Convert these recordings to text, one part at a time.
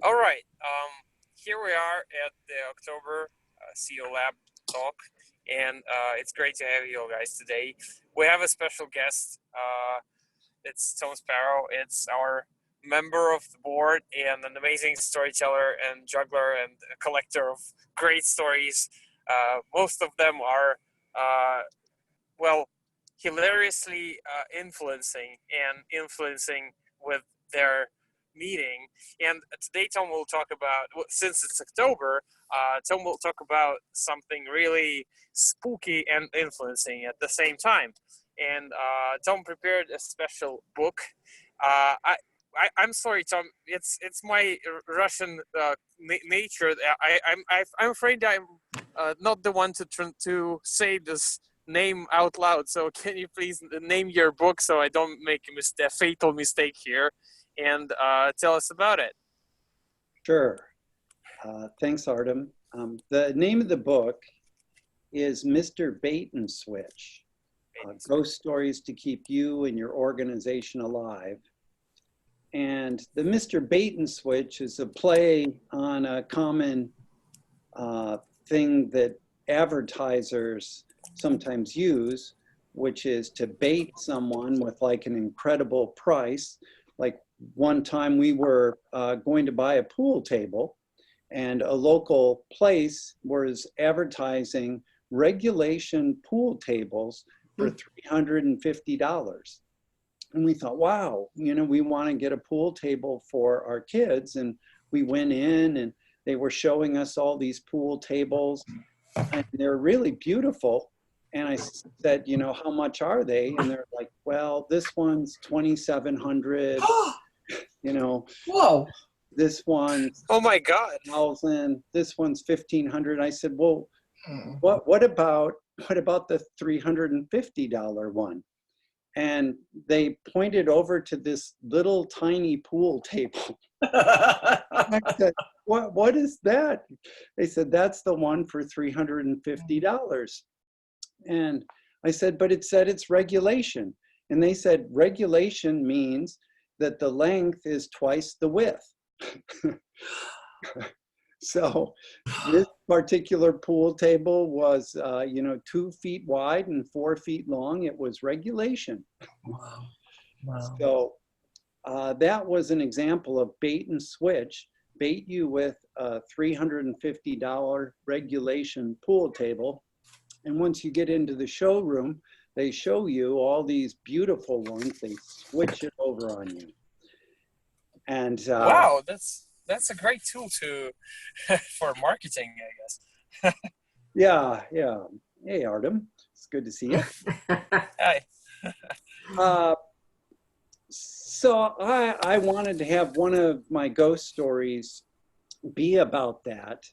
All right. Here we are at the October CO Lab talk, and it's great to have you guys today. We have a special guest. It's Tom Sparough. It's our member of the board and an amazing storyteller and juggler and a collector of great stories. Most of them are, well, hilariously influencing with their meeting. And today, Tom will talk about, since it's October, Tom will talk about something really spooky and influencing at the same time. And Tom prepared a special book. I'm sorry, Tom. It's my Russian nature. I'm afraid I'm not the one to say this name out loud. So can you please name your book so I don't make a fatal mistake here, and tell us about it? Sure. Thanks, Artem. The name of the book is Mr. Baitenswitch, Ghost Stories to Keep You and Your Organization Alive. And the Mr. Baitenswitch is a play on a common thing that advertisers sometimes use, which is to bait someone with like an incredible price. Like one time we were going to buy a pool table, and a local place was advertising regulation pool tables for $350. And we thought, wow, we want to get a pool table for our kids. And we went in and they were showing us all these pool tables, and they're really beautiful. And I said, how much are they? And they're like, well, this one's $2,700. Whoa. This one's, oh my God, 1,000. This one's 1,500. I said, well, what about the $350 one? And they pointed over to this little tiny pool table. I said, what is that? They said, that's the one for $350. And I said, but it said it's regulation. And they said, regulation means that the length is twice the width. So this particular pool table was, 2 feet wide and 4 feet long. It was regulation. Wow. Wow. So that was an example of bait and switch. Bait you with a $350 regulation pool table. And once you get into the showroom, they show you all these beautiful ones. They switch it over on you. And wow, that's a great tool for marketing, I guess. Yeah. Hey, Artem, it's good to see you. Hi. So I wanted to have one of my ghost stories be about that.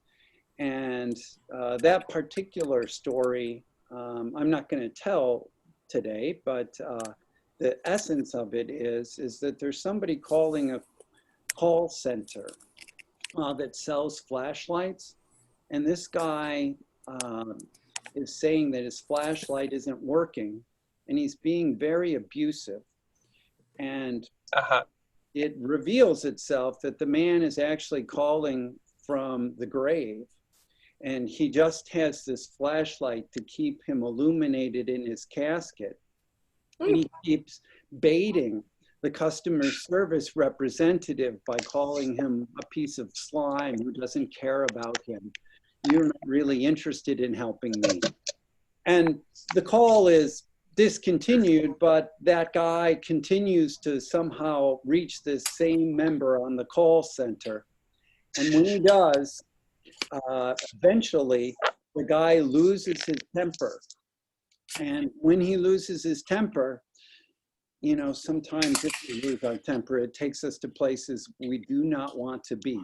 And that particular story, I'm not going to tell today, but the essence of it is that there's somebody calling a call center that sells flashlights. And this guy is saying that his flashlight isn't working, and he's being very abusive. And it reveals itself that the man is actually calling from the grave, and he just has this flashlight to keep him illuminated in his casket. And he keeps baiting the customer service representative by calling him a piece of slime who doesn't care about him. You're not really interested in helping me. And the call is discontinued, but that guy continues to somehow reach this same member on the call center. And when he does, eventually the guy loses his temper. And when he loses his temper, sometimes if we lose our temper, it takes us to places we do not want to be.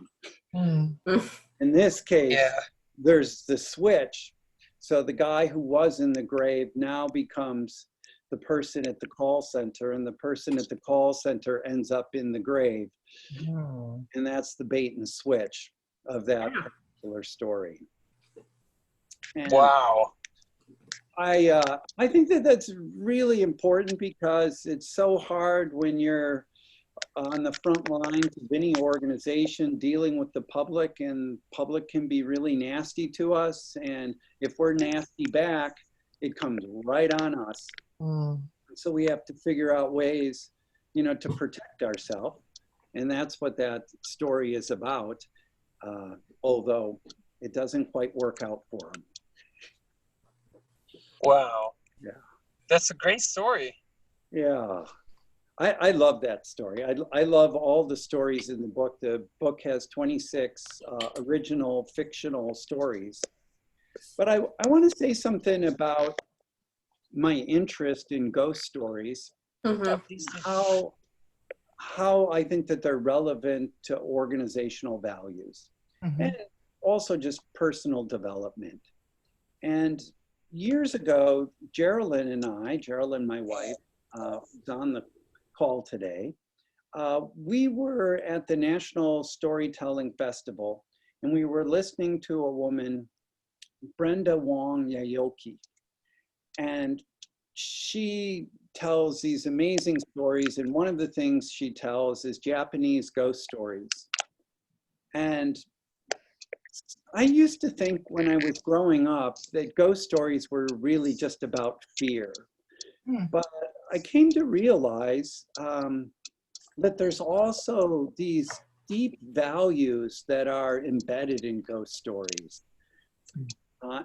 In this case, there's the switch. So the guy who was in the grave now becomes the person at the call center, and the person at the call center ends up in the grave. And that's the bait and switch of that particular story. And wow. I think that that's really important, because it's so hard when you're on the front lines of any organization dealing with the public, and public can be really nasty to us. And if we're nasty back, it comes right on us. Mm. So we have to figure out ways, to protect ourselves. And that's what that story is about, although it doesn't quite work out for them. Wow. Yeah. That's a great story. Yeah. I love that story. I love all the stories in the book. The book has 26 original fictional stories. But I want to say something about my interest in ghost stories, how I think that they're relevant to organizational values, and also just personal development. And years ago, Geraldine, my wife, was on the call today. We were at the National Storytelling Festival, and we were listening to a woman, Brenda Wong Yayoki, and she tells these amazing stories, and one of the things she tells is Japanese ghost stories. And I used to think when I was growing up that ghost stories were really just about fear. But I came to realize that there's also these deep values that are embedded in ghost stories.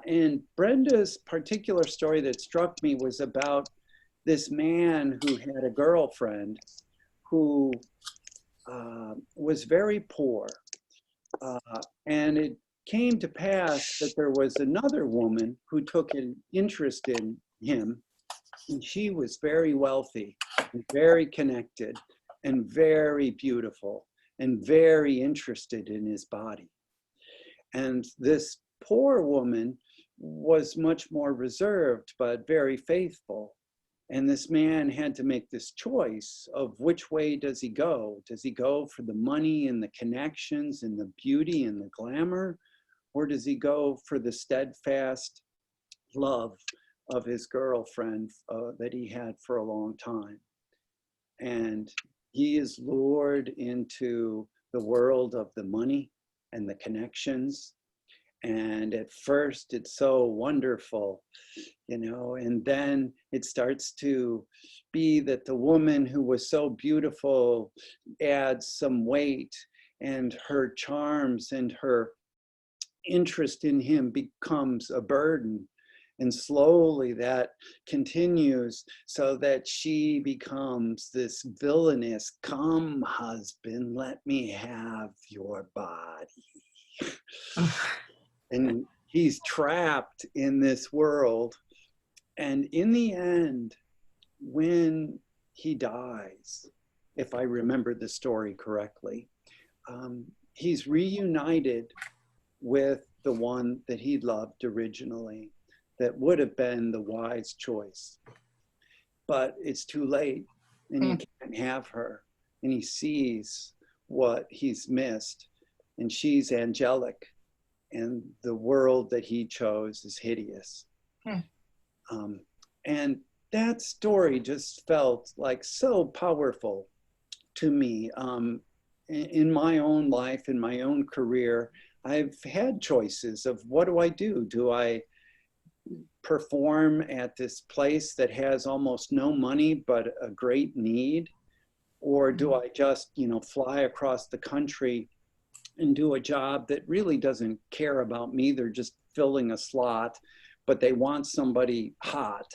And Brenda's particular story that struck me was about this man who had a girlfriend who was very poor. And it came to pass that there was another woman who took an interest in him, and she was very wealthy and very connected and very beautiful and very interested in his body. And this poor woman was much more reserved, but very faithful. And this man had to make this choice of which way does he go? Does he go for the money and the connections and the beauty and the glamour? Or does he go for the steadfast love of his girlfriend that he had for a long time? And he is lured into the world of the money and the connections. And at first it's so wonderful, and then it starts to be that the woman who was so beautiful adds some weight, and her charms and her interest in him becomes a burden. And slowly that continues so that she becomes this villainous, "Come, husband, let me have your body." And he's trapped in this world. And in the end, when he dies, if I remember the story correctly, he's reunited with the one that he loved originally, that would have been the wise choice. But it's too late, and he can't have her. And he sees what he's missed, and she's angelic. And the world that he chose is hideous. And that story just felt like so powerful to me. In my own life, in my own career, I've had choices of what do I do? Do I perform at this place that has almost no money but a great need? Or do I just, fly across the country and do a job that really doesn't care about me? They're just filling a slot, but they want somebody hot,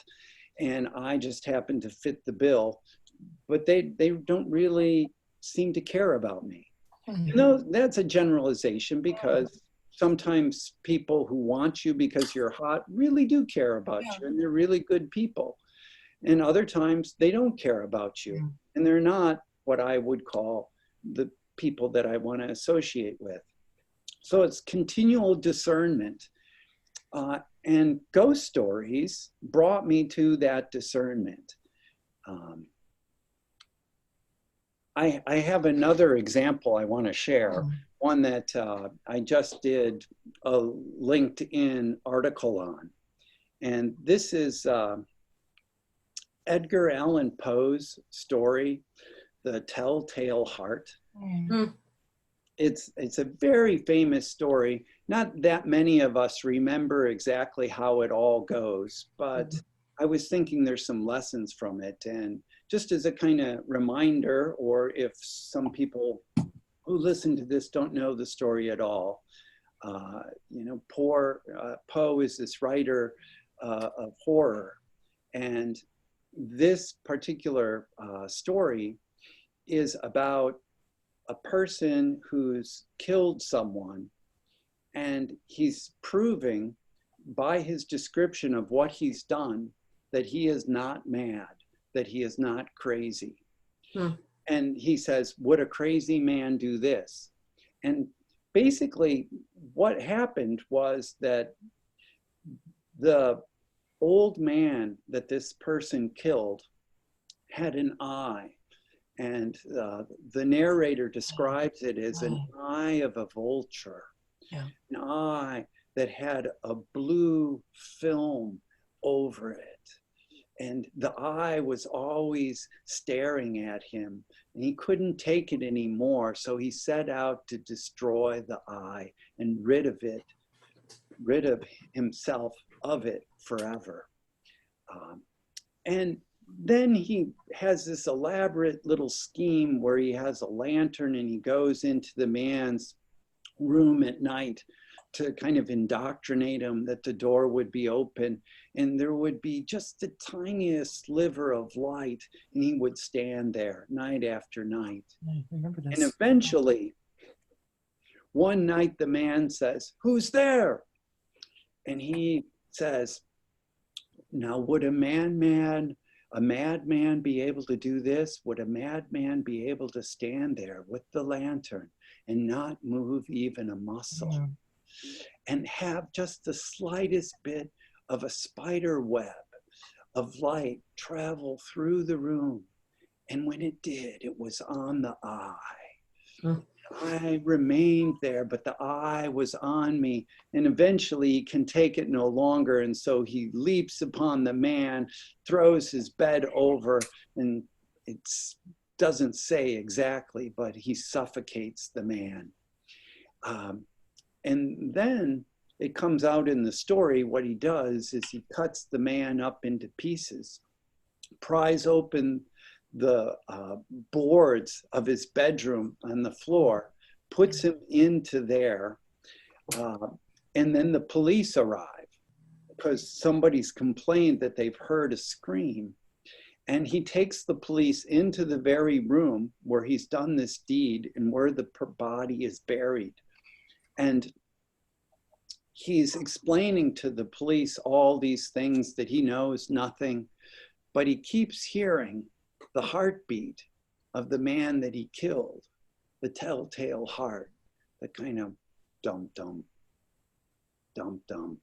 and I just happen to fit the bill, but they don't really seem to care about me. That's a generalization, because sometimes people who want you because you're hot really do care about you, and they're really good people. And other times they don't care about you, and they're not what I would call the people that I want to associate with. So it's continual discernment. And ghost stories brought me to that discernment. I have another example I want to share, one that I just did a LinkedIn article on. And this is Edgar Allan Poe's story, the Telltale Heart. Mm. It's a very famous story. Not that many of us remember exactly how it all goes, but I was thinking there's some lessons from it. And just as a kind of reminder, or if some people who listen to this don't know the story at all, Poe is this writer of horror. And this particular story is about a person who's killed someone, and he's proving by his description of what he's done that he is not mad, that he is not crazy. And he says, would a crazy man do this? And basically what happened was that the old man that this person killed had an eye. And the narrator describes it as an eye of a vulture, an eye that had a blue film over it. And the eye was always staring at him, and he couldn't take it anymore. So he set out to destroy the eye and rid of himself of it forever. And then he has this elaborate little scheme where he has a lantern and he goes into the man's room at night to kind of indoctrinate him that the door would be open and there would be just the tiniest sliver of light, and he would stand there night after night. I remember this. And eventually, one night the man says, "Who's there?" And he says, "Now would a madman be able to do this? Would a madman be able to stand there with the lantern and not move even a muscle and have just the slightest bit of a spider web of light travel through the room?" And when it did, it was on the eye. I remained there, but the eye was on me, and eventually he can take it no longer. And so he leaps upon the man, throws his bed over, and it doesn't say exactly, but he suffocates the man. And then it comes out in the story, what he does is he cuts the man up into pieces, pries open the boards of his bedroom on the floor, puts him into there, and then the police arrive because somebody's complained that they've heard a scream. And he takes the police into the very room where he's done this deed and where the body is buried. And he's explaining to the police all these things that he knows nothing, but he keeps hearing the heartbeat of the man that he killed, the telltale heart, the kind of dum dum, dum dum.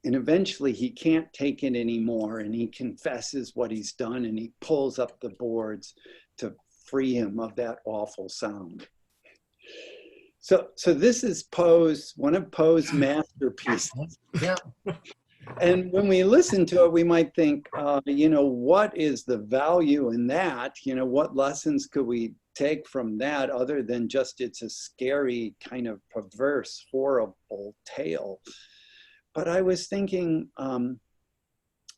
And eventually he can't take it anymore, and he confesses what he's done, and he pulls up the boards to free him of that awful sound. So this is one of Poe's masterpieces. Yeah. And when we listen to it, we might think, what is the value in that? What lessons could we take from that other than just it's a scary, kind of perverse, horrible tale? But I was thinking,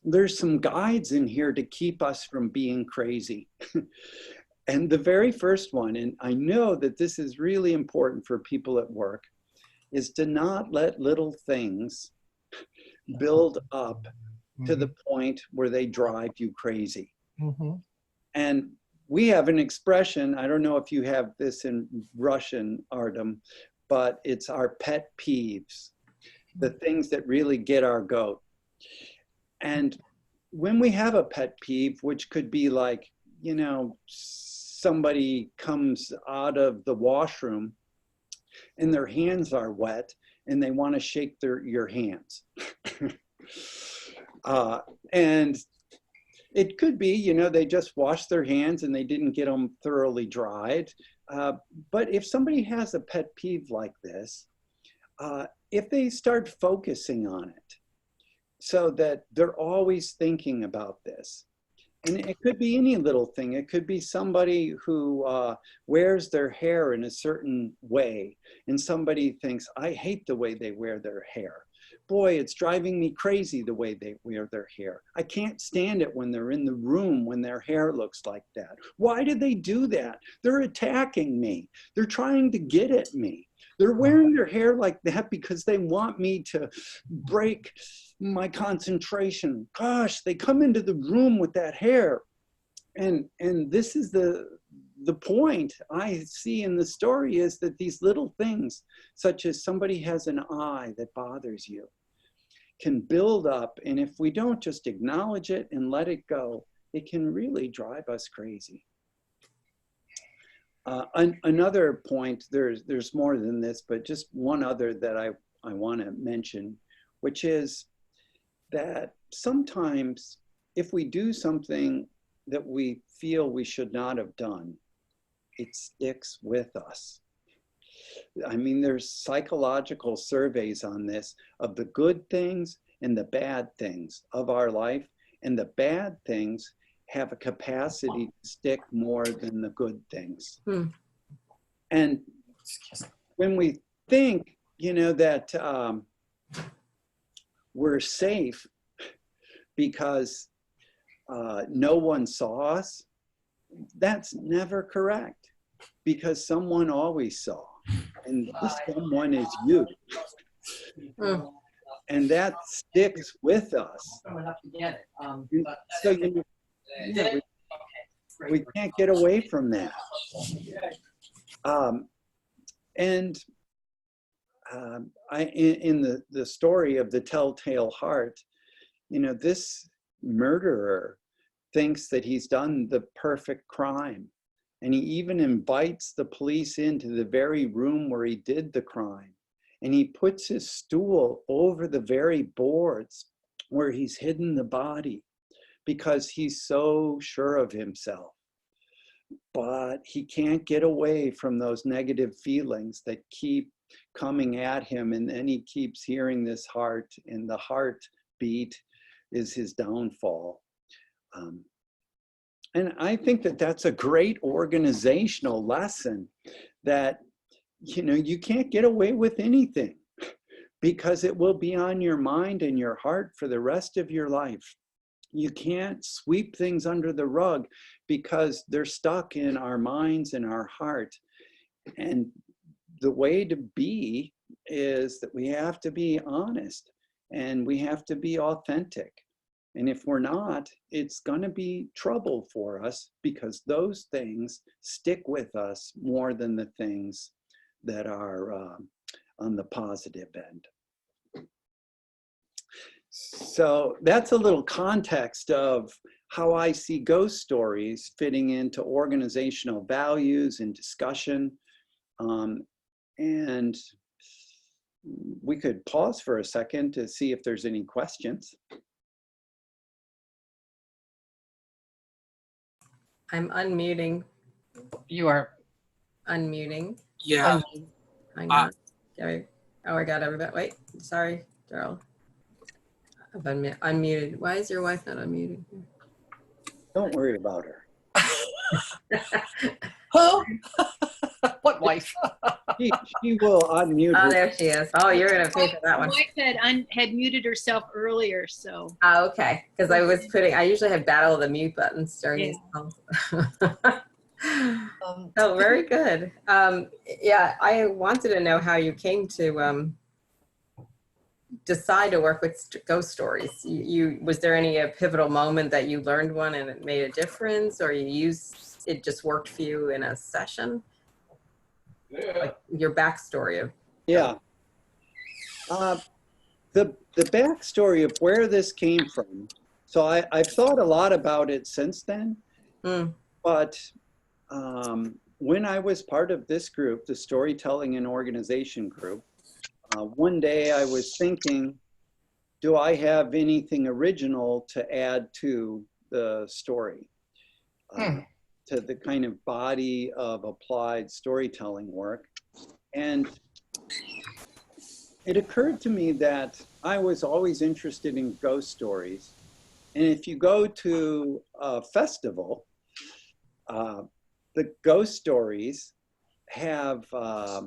there's some guides in here to keep us from being crazy. And the very first one, and I know that this is really important for people at work, is to not let little things build up to the point where they drive you crazy. And we have an expression, I don't know if you have this in Russian, Artem, but it's our pet peeves, the things that really get our goat. And when we have a pet peeve, which could be like, somebody comes out of the washroom and their hands are wet and they want to shake your hands. And it could be, they just washed their hands and they didn't get them thoroughly dried. But if somebody has a pet peeve like this, if they start focusing on it so that they're always thinking about this, And it could be any little thing. It could be somebody who wears their hair in a certain way, and somebody thinks, I hate the way they wear their hair. Boy, it's driving me crazy the way they wear their hair. I can't stand it when they're in the room when their hair looks like that. Why did they do that? They're attacking me. They're trying to get at me. They're wearing their hair like that because they want me to break my concentration. Gosh, they come into the room with that hair. And this is the point I see in the story, is that these little things, such as somebody has an eye that bothers you, can build up. And if we don't just acknowledge it and let it go, it can really drive us crazy. Another point, there's more than this, but just one other that I want to mention, which is that sometimes if we do something that we feel we should not have done, it sticks with us. I mean, there's psychological surveys on this of the good things and the bad things of our life, and the bad things have a capacity to stick more than the good things. And when we think, you know, that we're safe because no one saw us, that's never correct, because someone always saw, and this someone is you. And that sticks with us. So we can't get away from that. In the story of the Telltale Heart, you know, this murderer thinks that he's done the perfect crime. And he even invites the police into the very room where he did the crime. And he puts his stool over the very boards where he's hidden the body, because he's so sure of himself. But he can't get away from those negative feelings that keep coming at him. And then he keeps hearing this heart, and the heartbeat is his downfall. And I think that that's a great organizational lesson, that, you know, you can't get away with anything, because it will be on your mind and your heart for the rest of your life. You can't sweep things under the rug, because they're stuck in our minds and our heart. And the way to be is that we have to be honest, and we have to be authentic. And if we're not, it's going to be trouble for us, because those things stick with us more than the things that are on the positive end. So that's a little context of how I see ghost stories fitting into organizational values and discussion. And we could pause for a second to see if there's any questions. I'm unmuting. You are. Unmuting. Yeah. I'm not. Oh, I got everybody. Wait, sorry, Daryl. I've unmuted. Why is your wife not unmuted? Don't worry about her. Who? What wife? She will unmute Oh, her. there she is. Oh, you're going to pay for that My one. wife had muted herself earlier, so. Oh, okay. Because I usually have battle of the mute buttons during these calls. Oh, very good. Yeah, I wanted to know how you came to decide to work with ghost stories. Was there any pivotal moment that you learned one and it made a difference, or it just worked for you in a session? Like your backstory of. Yeah. The backstory of where this came from. So I've thought a lot about it since then. But when I was part of this group, the Storytelling and Organization group, one day I was thinking, do I have anything original to add to the story? To the kind of body of applied storytelling work. And it occurred to me that I was always interested in ghost stories. And if you go to a festival, the ghost stories have a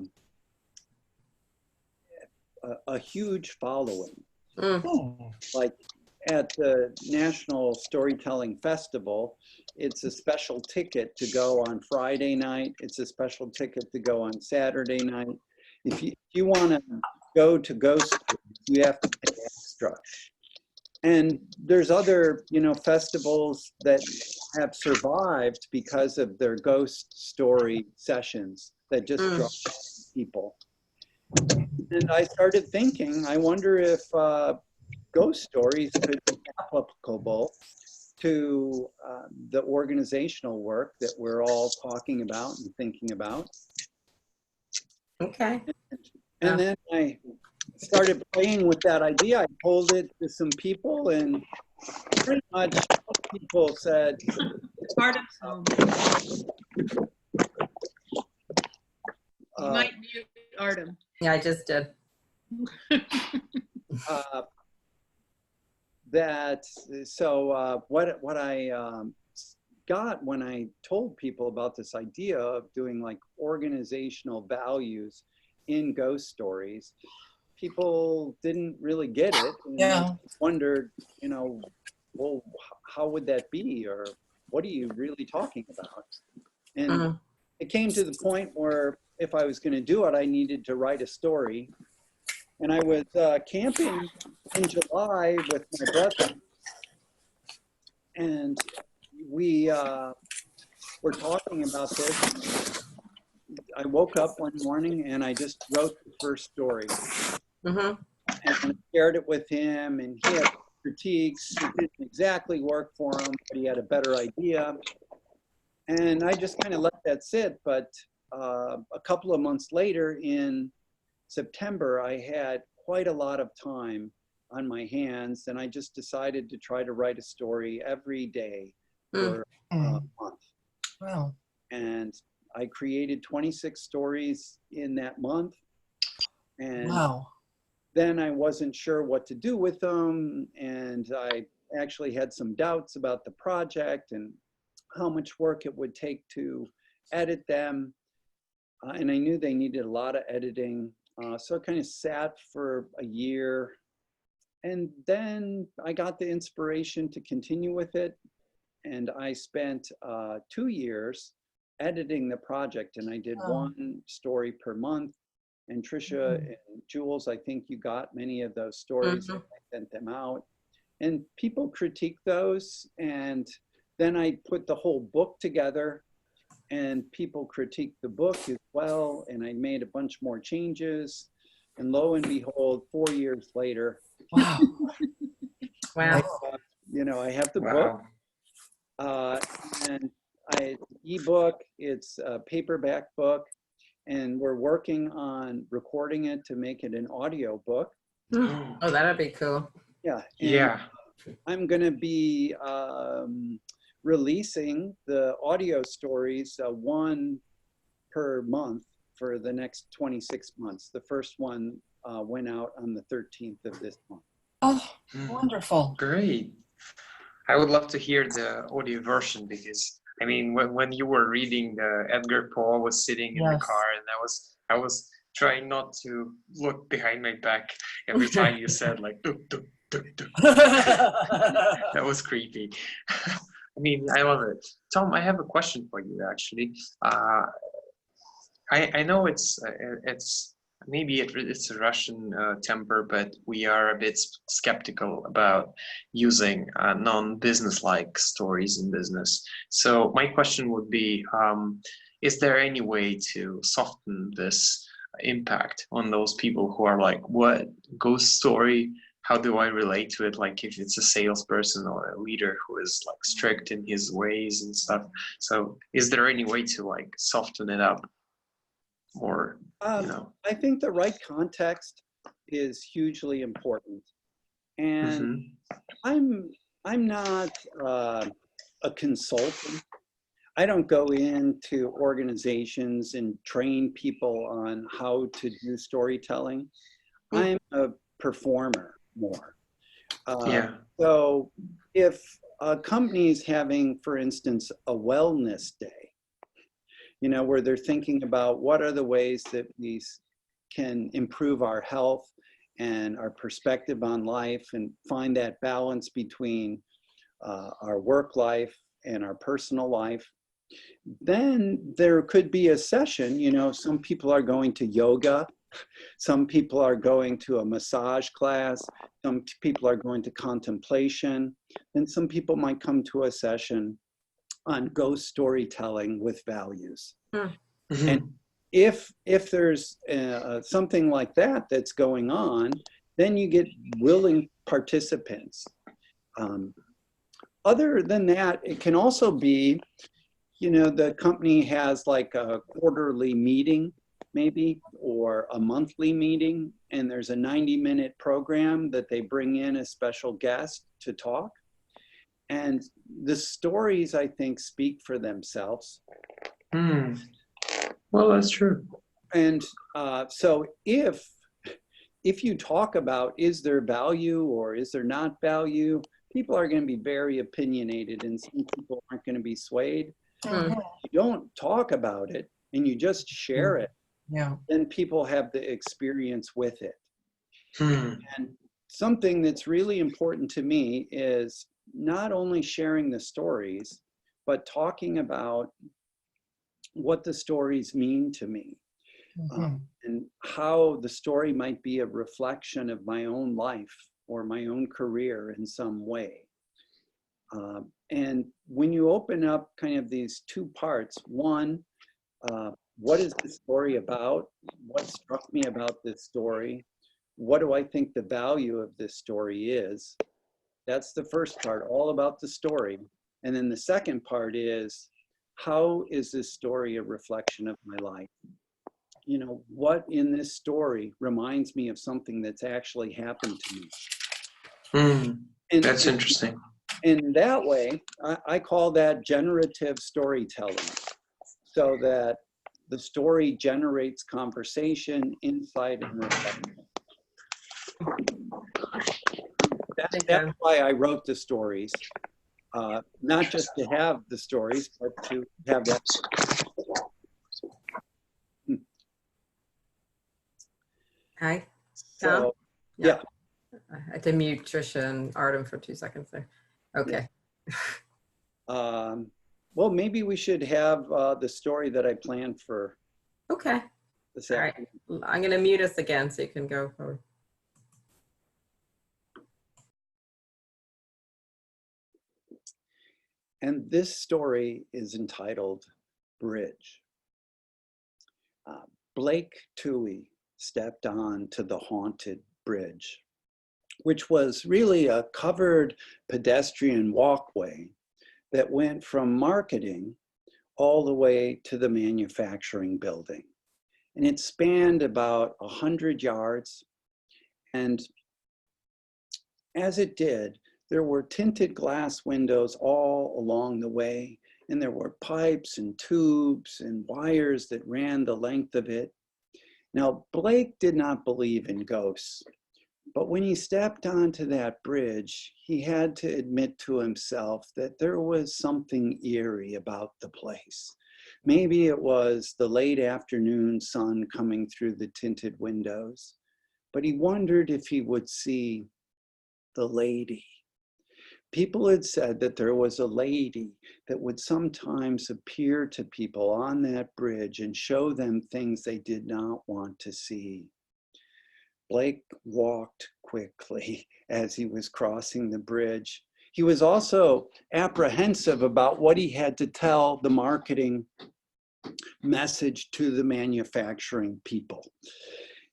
huge following. Like at the National Storytelling Festival, it's a special ticket to go on Friday night. It's a special ticket to go on Saturday night. If you want to go to ghost stories, you have to pay extra. And there's other, festivals that have survived because of their ghost story sessions that just draw people. And I started thinking, I wonder if ghost stories could be applicable to the organizational work that we're all talking about and thinking about. Okay. And then I started playing with that idea. I told it to some people, and pretty much people said, Artem's home. You might mute Artem. Yeah, I just did. What I got when I told people about this idea of doing like organizational values in ghost stories, people didn't really get it. And wondered, well, how would that be? Or what are you really talking about? And it came to the point where if I was going to do it, I needed to write a story. And I was camping in July with my brother. And we were talking about this. I woke up one morning and I just wrote the first story. And I shared it with him, and he had critiques. It didn't exactly work for him, but he had a better idea. And I just kind of let that sit. But a couple of months later, in September, I had quite a lot of time on my hands, and I just decided to try to write a story every day for a month. Wow. And I created 26 stories in that month. And then I wasn't sure what to do with them, and I actually had some doubts about the project and how much work it would take to edit them. And I knew they needed a lot of editing. So I kind of sat for a year, and then I got the inspiration to continue with it. And I spent 2 years editing the project, and I did one story per month. And Tricia and Jules, I think you got many of those stories. I sent them out, and people critiqued those. And then I put the whole book together, and people critiqued the book as well. And I made a bunch more changes. And lo and behold, 4 years later, Wow. Wow. I have the book. And ebook, it's a paperback book. And we're working on recording it to make it an audio book. Oh, that'd be cool. Yeah. Yeah. I'm going to be releasing the audio stories one per month for the next 26 months. The first one went out on the 13th of this month. Oh, wonderful. Great. I would love to hear the audio version, because I mean, when you were reading, Edgar Poe was sitting in the car, and I was trying not to look behind my back every time you said like duk, duk, duk, duk. That was creepy. I mean, I love it. Tom, I have a question for you actually. I know it's maybe it's a Russian temper, but we are a bit skeptical about using non-business-like stories in business. So my question would be, is there any way to soften this impact on those people who are like, what ghost story? How do I relate to it? Like if it's a salesperson or a leader who is like strict in his ways and stuff. So is there any way to like soften it up? Or, I think the right context is hugely important. And I'm not a consultant. I don't go into organizations and train people on how to do storytelling. I'm a performer more. So if a company is having, for instance, a wellness day, you know, where they're thinking about what are the ways that we can improve our health and our perspective on life and find that balance between our work life and our personal life, then there could be a session. You know, some people are going to yoga, some people are going to a massage class, some people are going to contemplation, and some people might come to a session on ghost storytelling with values. And if there's something like that that's going on, then you get willing participants. Other than that, it can also be, you know, the company has like a quarterly meeting maybe, or a monthly meeting, and there's a 90-minute program that they bring in a special guest to talk. And the stories, I think, speak for themselves. Well, that's true. And so if you talk about, is there value or is there not value, people are going to be very opinionated and some people aren't going to be swayed. If you don't talk about it and you just share it, then people have the experience with it. And something that's really important to me is not only sharing the stories, but talking about what the stories mean to me, and how the story might be a reflection of my own life or my own career in some way. And when you open up kind of these two parts, one, what is the story about? What struck me about this story? What do I think the value of this story is? That's the first part, all about the story. And then the second part is, how is this story a reflection of my life? You know, what in this story reminds me of something that's actually happened to me? And That's interesting. in that way, I call that generative storytelling, so that the story generates conversation, insight, and reflection. That's why I wrote the stories, not just to have the stories, but to have that. Hi, So, Tom? yeah. I had to mute Trisha and Artem for 2 seconds there. Okay. Well, maybe we should have the story that I planned for Okay. this All right. afternoon. I'm going to mute us again so you can go forward. And this story is entitled Bridge. Blake Toohey stepped on to the haunted bridge, which was really a covered pedestrian walkway that went from marketing all the way to the manufacturing building. And it spanned about 100 yards. And as it did, there were tinted glass windows all along the way, and there were pipes and tubes and wires that ran the length of it. Now, Blake did not believe in ghosts, but when he stepped onto that bridge, he had to admit to himself that there was something eerie about the place. Maybe it was the late afternoon sun coming through the tinted windows, but he wondered if he would see the lady. People had said that there was a lady that would sometimes appear to people on that bridge and show them things they did not want to see. Blake walked quickly as he was crossing the bridge. He was also apprehensive about what he had to tell the marketing message to the manufacturing people.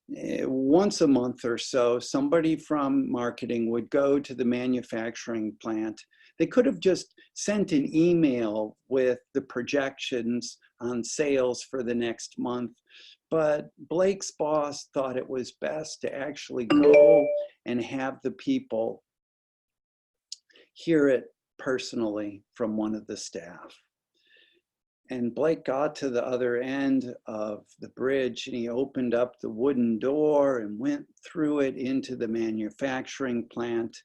Once a month or so, somebody from marketing would go to the manufacturing plant. They could have just sent an email with the projections on sales for the next month, but Blake's boss thought it was best to actually go and have the people hear it personally from one of the staff. And Blake got to the other end of the bridge and he opened up the wooden door and went through it into the manufacturing plant.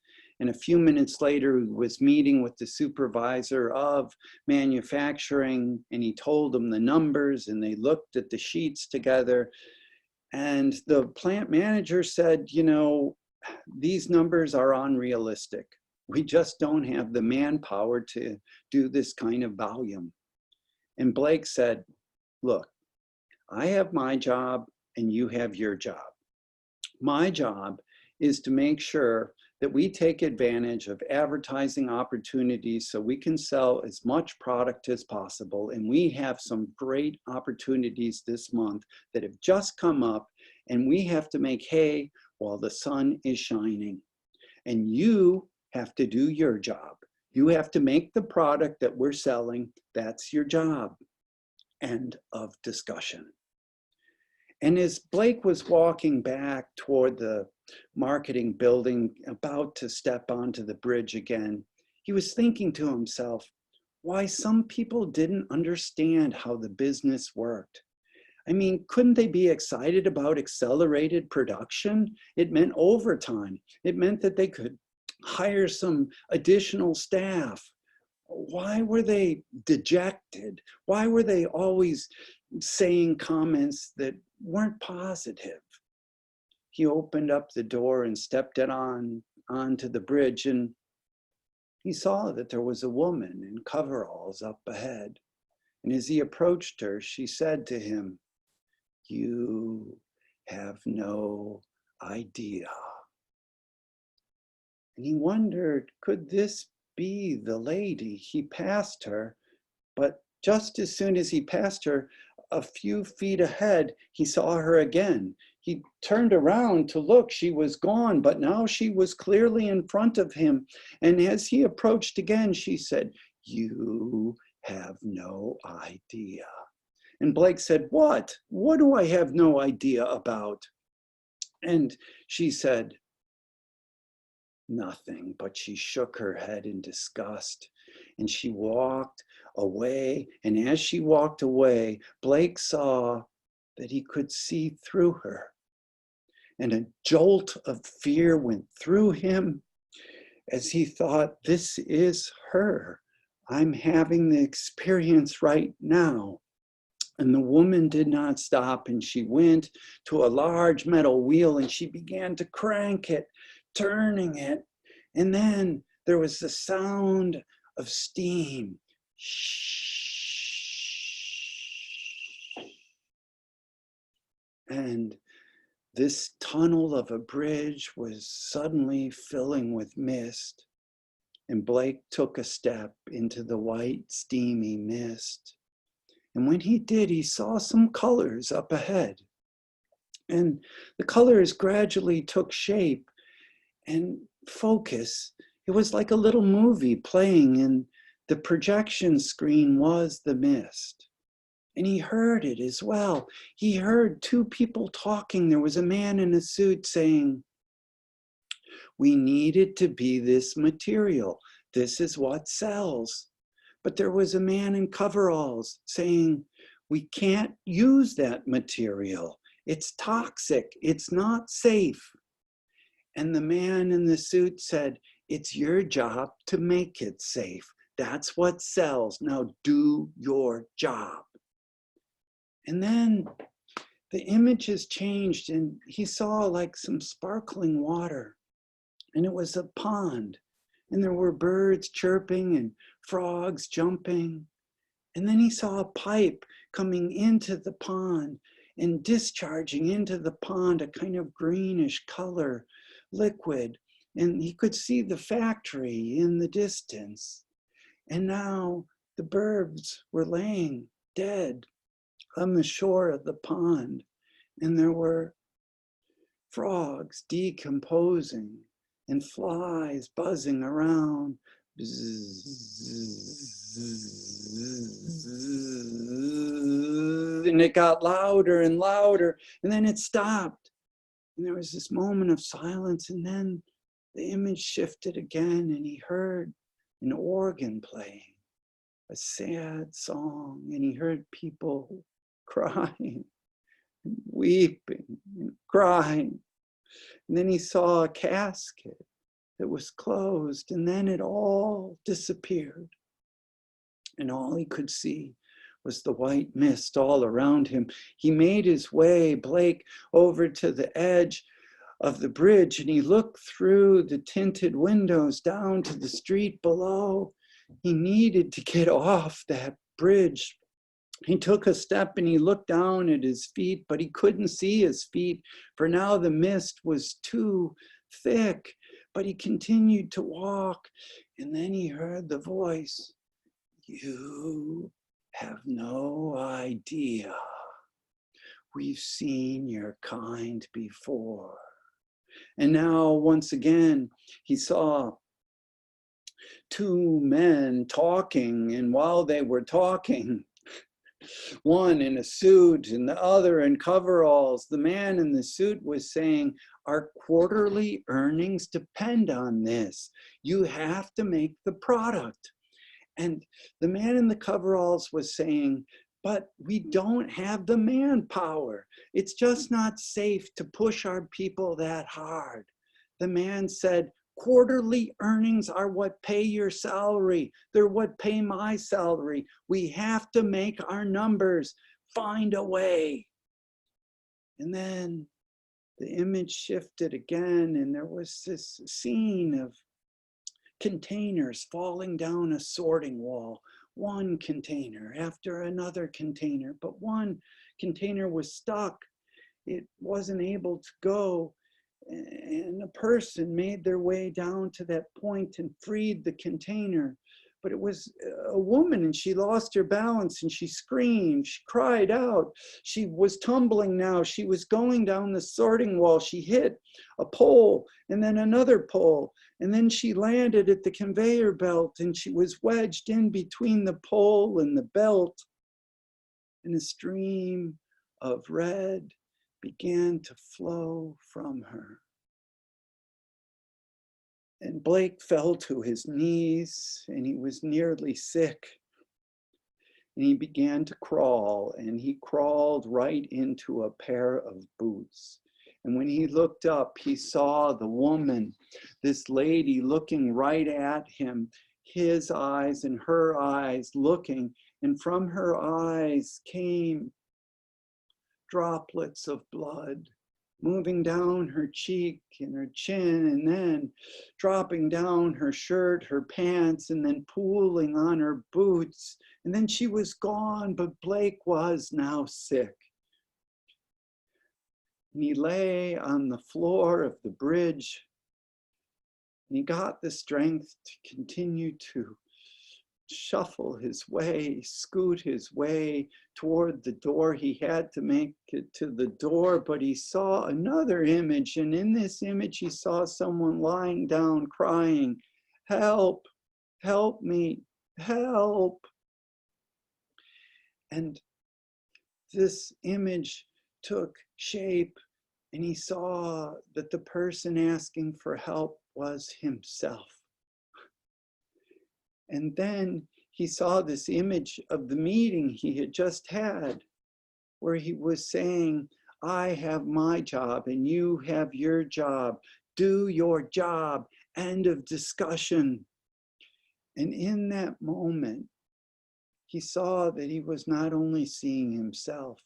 And a few minutes later, he was meeting with the supervisor of manufacturing, and he told them the numbers, and they looked at the sheets together. And the plant manager said, you know, these numbers are unrealistic. We just don't have the manpower to do this kind of volume. And Blake said, look, I have my job and you have your job. My job is to make sure that we take advantage of advertising opportunities so we can sell as much product as possible. And we have some great opportunities this month that have just come up, and we have to make hay while the sun is shining. And you have to do your job. You have to make the product that we're selling. That's your job. End of discussion. And as Blake was walking back toward the marketing building, about to step onto the bridge again, he was thinking to himself why some people didn't understand how the business worked. I mean, couldn't they be excited about accelerated production? It meant overtime. It meant that they could hire some additional staff. Why were they dejected? Why were they always saying comments that weren't positive? He opened up the door and stepped it onto the bridge, and he saw that there was a woman in coveralls up ahead. And as he approached her, she said to him, "You have no idea." And he wondered, could this be the lady? He passed her, but just as soon as he passed her, a few feet ahead, he saw her again. He turned around to look, she was gone, but now she was clearly in front of him. And as he approached again, she said, "You have no idea." And Blake said, "What? What do I have no idea about?" And she said, "Nothing," but she shook her head in disgust, and she walked away. And as she walked away, Blake saw that he could see through her. And a jolt of fear went through him as he thought, this is her. I'm having the experience right now. And the woman did not stop, and she went to a large metal wheel and she began to crank it, turning it. And then there was the sound of steam. And this tunnel of a bridge was suddenly filling with mist. And Blake took a step into the white, steamy mist. And when he did, he saw some colors up ahead. And the colors gradually took shape and focus. It was like a little movie playing, and the projection screen was the mist. And he heard it as well. He heard two people talking. There was a man in a suit saying, "We need it to be this material. This is what sells." But there was a man in coveralls saying, "We can't use that material. It's toxic. It's not safe." And the man in the suit said, "It's your job to make it safe. That's what sells. Now do your job." And then the images changed, and he saw like some sparkling water, and it was a pond, and there were birds chirping and frogs jumping. And then he saw a pipe coming into the pond and discharging into the pond, a kind of greenish color liquid. And he could see the factory in the distance. And now the birds were laying dead on the shore of the pond. And there were frogs decomposing and flies buzzing around. And it got louder and louder, and then it stopped. And there was this moment of silence, and then the image shifted again, and he heard an organ playing a sad song, and he heard people crying and weeping and crying. And then he saw a casket that was closed, and then it all disappeared. And all he could see was the white mist all around him. He made his way, Blake, over to the edge of the bridge, and he looked through the tinted windows down to the street below. He needed to get off that bridge. He took a step and he looked down at his feet, but he couldn't see his feet, for now the mist was too thick. But he continued to walk, and then he heard the voice, "You have no idea. We've seen your kind before." And now, once again, he saw two men talking, and while they were talking, one in a suit and the other in coveralls, the man in the suit was saying, "Our quarterly earnings depend on this. You have to make the product." And the man in the coveralls was saying, "But we don't have the manpower. It's just not safe to push our people that hard." The man said, "Quarterly earnings are what pay your salary. They're what pay my salary. We have to make our numbers. Find a way." And then the image shifted again, and there was this scene of containers falling down a sorting wall. One container after another container, but one container was stuck. It wasn't able to go. And a person made their way down to that point and freed the container. But it was a woman, and she lost her balance, and she screamed, she cried out. She was tumbling now. She was going down the sorting wall. She hit a pole and then another pole. And then she landed at the conveyor belt, and she was wedged in between the pole and the belt. And a stream of red began to flow from her. And Blake fell to his knees, and he was nearly sick. And he began to crawl, and he crawled right into a pair of boots. And when he looked up, he saw the woman, this lady looking right at him, his eyes and her eyes looking, and from her eyes came droplets of blood moving down her cheek and her chin, and then dropping down her shirt, her pants, and then pooling on her boots. And then she was gone, but Blake was now sick. And he lay on the floor of the bridge, and he got the strength to continue to shuffle his way, scoot his way toward the door. He had to make it to the door, but he saw another image, and in this image he saw someone lying down crying, "Help, help me, help." And this image took shape, and he saw that the person asking for help was himself. And then he saw this image of the meeting he had just had, where he was saying, "I have my job and you have your job. Do your job. End of discussion." And in that moment, he saw that he was not only seeing himself,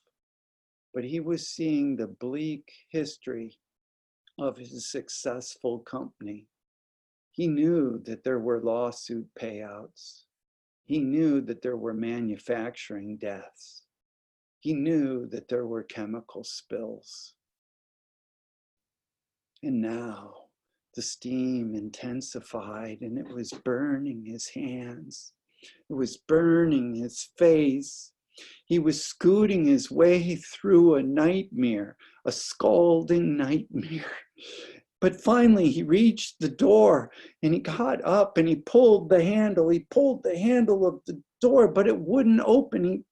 but he was seeing the bleak history of his successful company. He knew that there were lawsuit payouts. He knew that there were manufacturing deaths. He knew that there were chemical spills. And now the steam intensified, and it was burning his hands. It was burning his face. He was scooting his way through a nightmare, a scalding nightmare. But finally he reached the door, and he got up and he pulled the handle. He pulled the handle of the door, but it wouldn't open.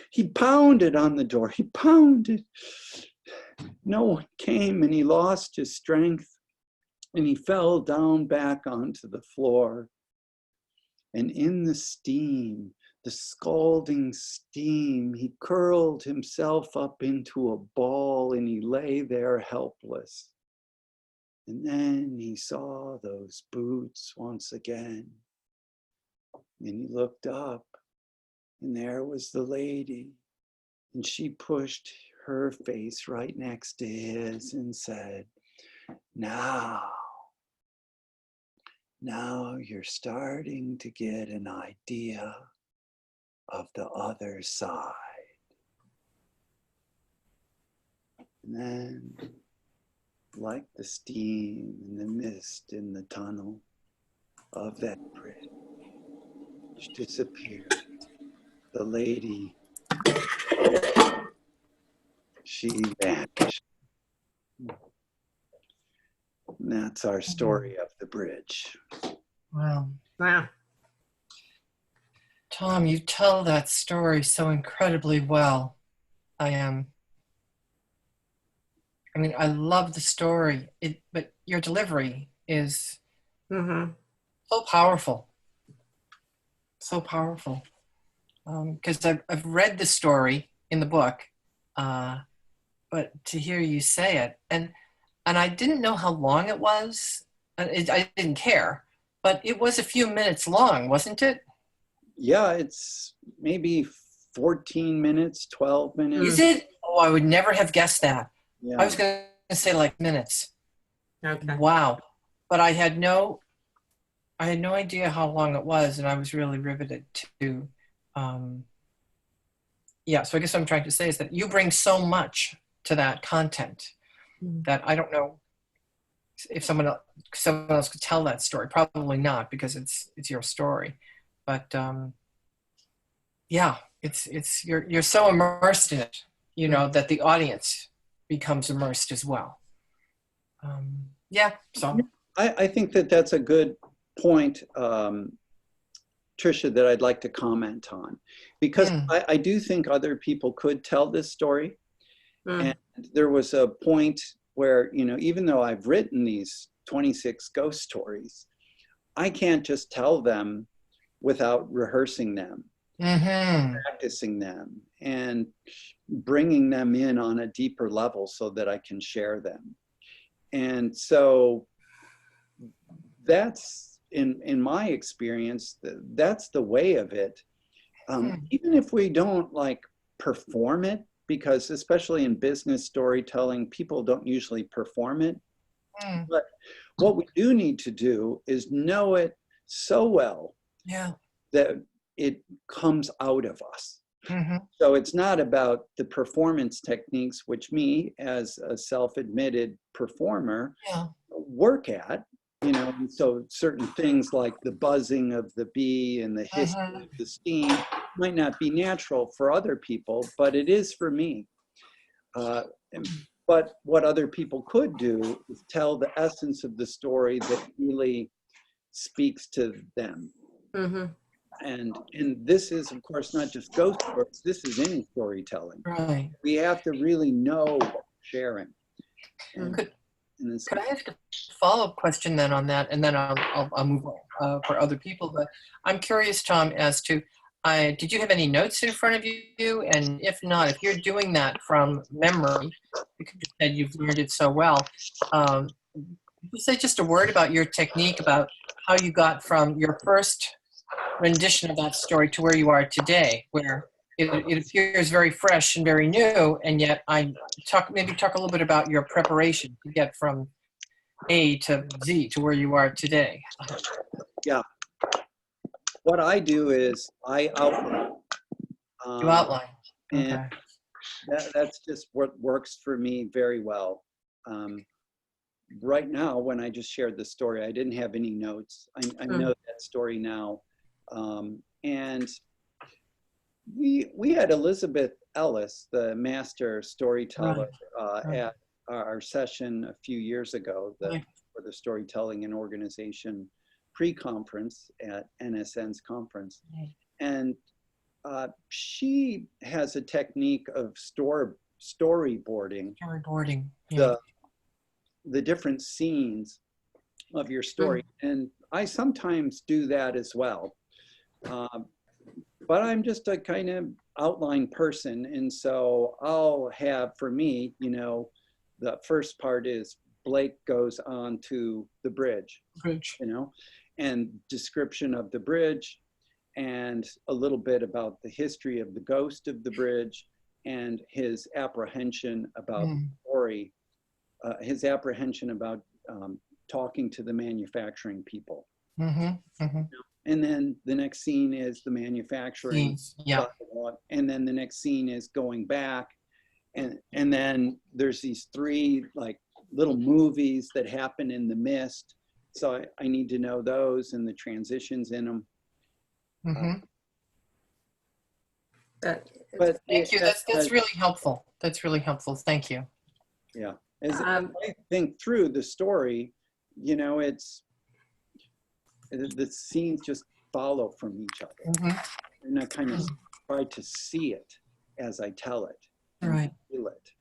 He pounded on the door. He pounded. No one came, and he lost his strength, and he fell down back onto the floor. And in the steam, the scalding steam, he curled himself up into a ball, and he lay there helpless. And then he saw those boots once again. And he looked up, and there was the lady. And she pushed her face right next to his and said, now you're starting to get an idea of the other side. And then, like the steam and the mist in the tunnel of that bridge disappeared, the lady, she vanished. And that's our story of the bridge. Wow. Wow. Tom, you tell that story so incredibly well. I mean, I love the story, but your delivery is Mm-hmm. so powerful. So powerful. Because I've read the story in the book, but to hear you say it, and I didn't know how long it was. I didn't care, but it was a few minutes long, wasn't it? Yeah, it's maybe 14 minutes, 12 minutes. Is it? Oh, I would never have guessed that. Yeah. I was going to say like minutes. Okay. Wow. But I had no idea how long it was, and I was really riveted to, yeah, so I guess what I'm trying to say is that you bring so much to that content that I don't know if someone else could tell that story. Probably not, because it's your story. But yeah, it's you're so immersed in it, you know, that the audience becomes immersed as well. Yeah, so I think that that's a good point, Tricia, that I'd like to comment on, because I do think other people could tell this story. And there was a point where, you know, even though I've written these 26 ghost stories, I can't just tell them without rehearsing them, practicing them, and bringing them in on a deeper level so that I can share them. And so that's, in my experience, that's the way of it. Even if we don't like perform it, because especially in business storytelling, people don't usually perform it. But what we do need to do is know it so well that it comes out of us. So it's not about the performance techniques, which me as a self-admitted performer work at, you know, and so certain things like the buzzing of the bee and the hissing of the steam might not be natural for other people, but it is for me. But what other people could do is tell the essence of the story that really speaks to them. And this is, of course, not just ghost stories. This is any storytelling. right. We have to really know what we're sharing. And Could I ask a follow-up question then on that, and then I'll move on for other people? But I'm curious, Tom, as to did you have any notes in front of you? And if not, if you're doing that from memory, because you said you've learned it so well, could you say just a word about your technique, about how you got from your first rendition of that story to where you are today, where it appears very fresh and very new, and yet maybe talk a little bit about your preparation to get from A to Z to where you are today. Yeah. What I do is I outline. You outline. Okay. And that's just what works for me very well. Right now, when I just shared the story, I didn't have any notes. I know that story now. And we had Elizabeth Ellis, the master storyteller, at our session a few years ago for the Storytelling and Organization pre-conference at NSN's conference. And she has a technique of storyboarding. Storyboarding. The different scenes of your story. And I sometimes do that as well. But I'm just a kind of outline person. And so I'll have, for me, you know, the first part is Blake goes on to the bridge, Bridge. you know, and description of the bridge, and a little bit about the history of the ghost of the bridge, and his apprehension about the story, his apprehension about talking to the manufacturing people. And then the next scene is the manufacturing, Yeah. and then the next scene is going back, and then there's these three like little movies that happen in the mist. So I need to know those and the transitions in them. But Thank you. That's really helpful. That's really helpful. Thank you. Yeah. As I think through the story, you know, the scenes just follow from each other. And I kind of try to see it as I tell it. Right. Feel it.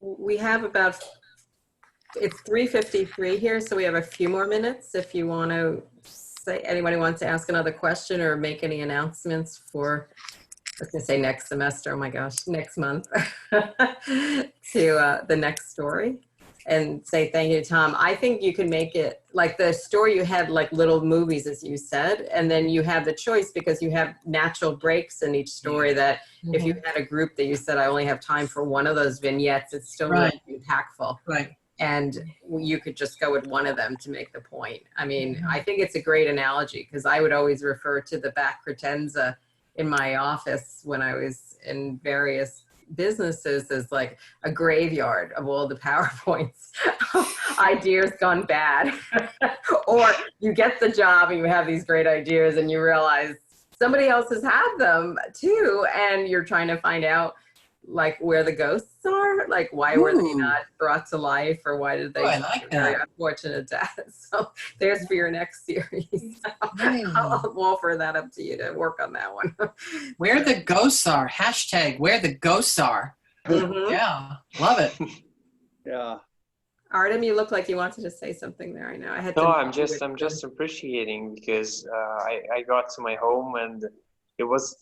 we have about, it's 3:53 here, so we have a few more minutes if you want to say, anybody wants to ask another question or make any announcements for, I was going to say next semester, oh my gosh, next month, to the next story. And say thank you, Tom. I think you can make it like the story you had, like little movies, as you said, and then you have the choice because you have natural breaks in each story that if you had a group that you said, I only have time for one of those vignettes, it's still really impactful. Right. And you could just go with one of them to make the point. I mean, I think it's a great analogy because I would always refer to the back credenza in my office when I was in various businesses as like a graveyard of all the PowerPoints ideas gone bad. Or you get the job and you have these great ideas and you realize somebody else has had them too, and you're trying to find out like where the ghosts are, like why were they not brought to life, or why did they very unfortunate death. So there's for your next series. I'll offer that up to you to work on that one. Where the ghosts are, hashtag where the ghosts are. Yeah, love it. Yeah. Artem, you look like you wanted to say something there. I know I had No, I'm just appreciating because I got to my home and it was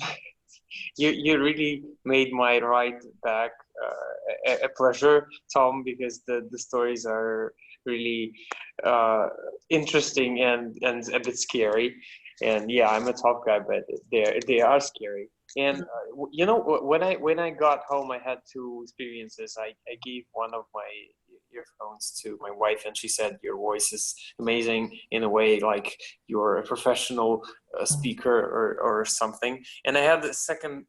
you really made my ride back a pleasure, Tom, because the stories are really interesting and a bit scary. And yeah, I'm a tough guy, but they are scary. And you know, when I got home, I had two experiences. I gave one of my earphones to my wife, and she said, your voice is amazing in a way like you're a professional speaker or something. And I had the second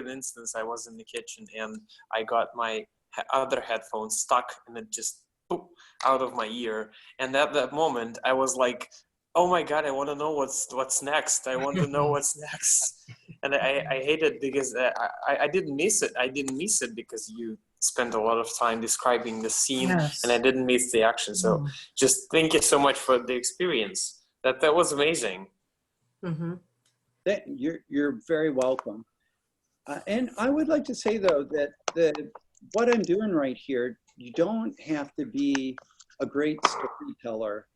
instance. I was in the kitchen and I got my other headphones stuck and it just boop, out of my ear. And at that moment I was like, oh my God, I want to know what's next. I want to know what's next. And I hate it because I didn't miss it. I didn't miss it because you spent a lot of time describing the scene, and I didn't miss the action. So just thank you so much for the experience. That was amazing. You're very welcome. And I would like to say though that what I'm doing right here, you don't have to be a great storyteller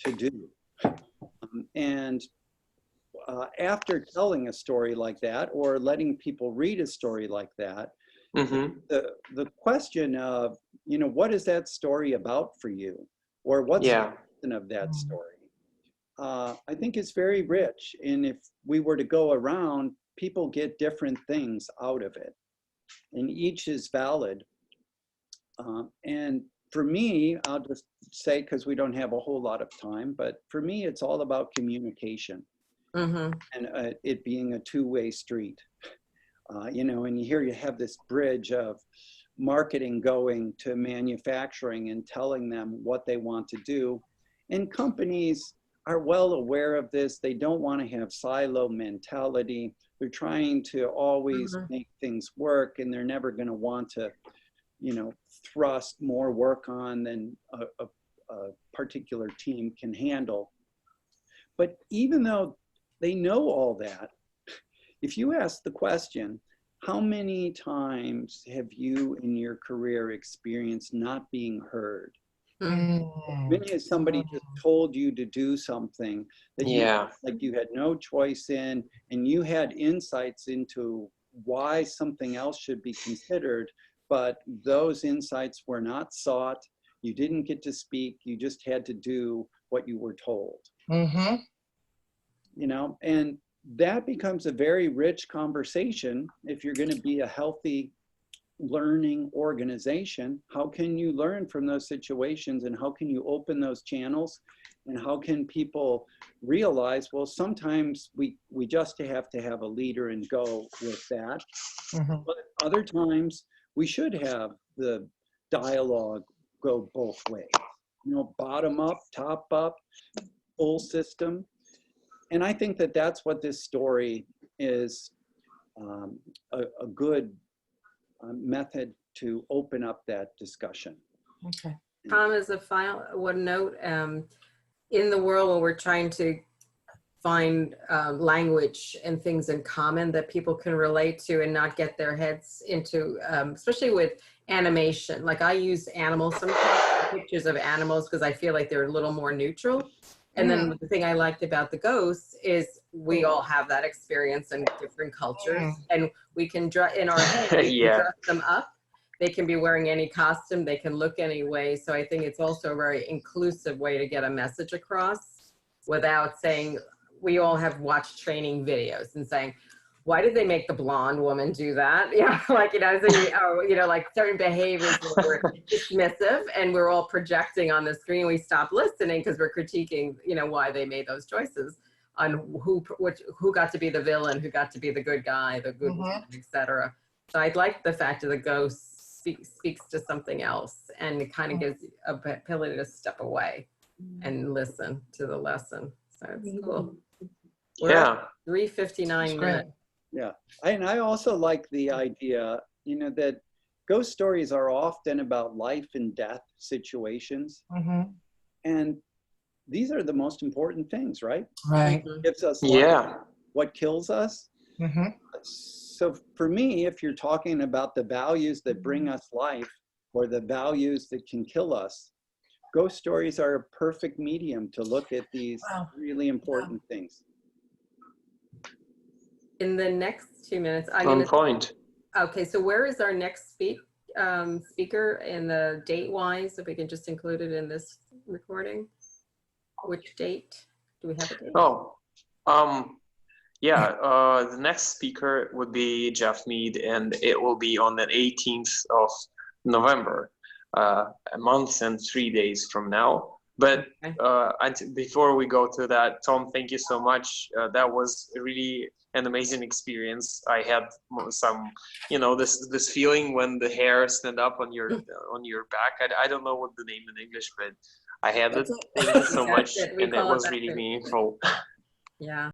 to do. And after telling a story like that, or letting people read a story like that, the question of, you know, what is that story about for you, or what's the lesson of that story? I think it's very rich. And if we were to go around, people get different things out of it, and each is valid. And for me, I'll just say, because we don't have a whole lot of time, but for me, it's all about communication and it being a two-way street. You know, and here you have this bridge of marketing going to manufacturing and telling them what they want to do. And companies are well aware of this. They don't want to have silo mentality. They're trying to always make things work, and they're never going to want to, you know, thrust more work on than a particular team can handle. But even though they know all that, if you ask the question, how many times have you in your career experienced not being heard? Many of somebody just told you to do something that you like you had no choice in, and you had insights into why something else should be considered, but those insights were not sought, You didn't get to speak. You just had to do what you were told. Mm-hmm. You know, and that becomes a very rich conversation. If you're going to be a healthy learning organization, how can you learn from those situations, and how can you open those channels, and how can people realize, well, sometimes we just have to have a leader and go with that. Mm-hmm. But other times we should have the dialogue go both ways, you know, bottom up, top up, full system. And I think that that's what this story is, a good method to open up that discussion. Okay. Tom, as a final one note, in the world where we're trying to find language and things in common that people can relate to and not get their heads into, especially with animation. Like I use animals sometimes, pictures of animals, because I feel like they're a little more neutral. And then the thing I liked about the ghosts is we all have that experience in different cultures, and we can dress in our head, we can dress them up. They can be wearing any costume, they can look any way. So I think it's also a very inclusive way to get a message across without saying, we all have watched training videos and saying, why did they make the blonde woman do that? Yeah, like, you know, or, you know, like certain behaviors that were dismissive, and we're all projecting on the screen. We stop listening because we're critiquing, you know, why they made those choices on who got to be the villain, who got to be the good guy, the good woman, etc. So I'd like the fact that the ghost speaks to something else, and it kind of gives a ability to step away and listen to the lesson. So it's cool. We're at 3:59 minutes. Yeah, and I also like the idea, you know, that ghost stories are often about life and death situations. Mm-hmm. And these are the most important things, right? Right. What gives us life, what kills us. Mm-hmm. So for me, if you're talking about the values that bring us life, or the values that can kill us, ghost stories are a perfect medium to look at these really important things. In the next 2 minutes, I'm On going to. point. Okay, so where is our next speaker in the date-wise? If we can just include it in this recording. Which date? Do we have a date? Oh, the next speaker would be Jeff Mead, and it will be on the 18th of November, a month and 3 days from now. But before we go to that, Tom, thank you so much. That was really an amazing experience. I had some, you know, this feeling when the hair stand up on your back. I don't know what the name in English, but I had it. Thank you so much, and it was really meaningful. Yeah.